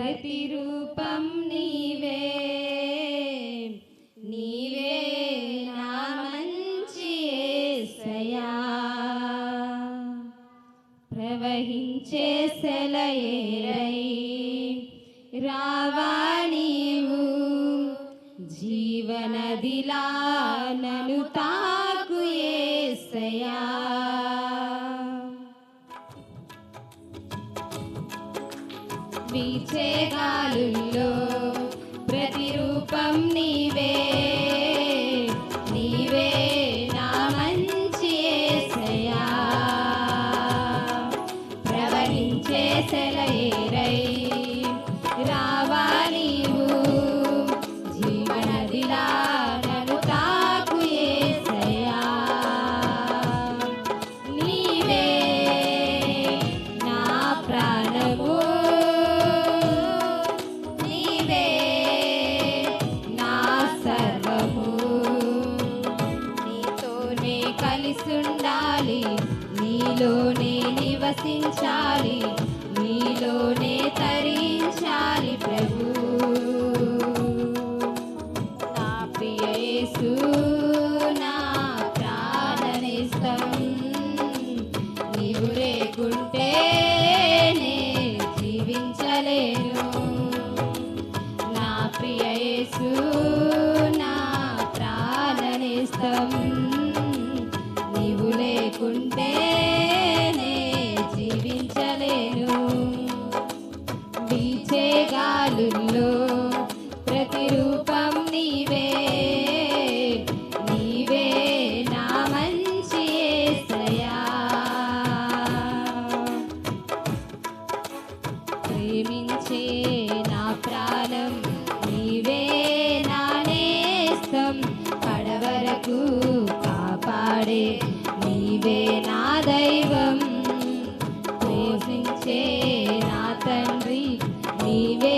ప్రతిరూపం నీవే, నీవే నా మంచి యేసయ్యా. ప్రవహించే సెలయేరై రావా నీవు, జీవనదిలా నన్ను తాకు యేసయ్యా. వీచే గాలుల్లో ప్రతిరూపం నీవే, నీవే నా మంచి యేసయ్యా. ప్రవహించే సెలయేరై రావా నీవు, జీవనదిలా నన్ను తాకు యేసయ్యా. నీవే నా ప్రాణము, నీవే నా సర్వము. నీతోనే కలిసుండాలి, నీలోనే నివసించాలి, నీలోనే తరించాలి ప్రభు. నా ప్రియ యేసు నా ప్రాణనేస్తం, నీవు లేకుంటే నే జీవించలేను. నా ప్రియ యేసు నా ప్రాణనేస్తం, నీవు లేకుంటే నే జీవించలేను. వీచే గాలుల్లో ప్రతిరూపం నీవే, నీవే నా మంచి యేసయ్యా. ప్రేమించే నా ప్రాణం నీవే నా నేస్తం, కడవరకు కాపాడే నీవే నా దైవం. పోషించే నా తండ్రి నీవే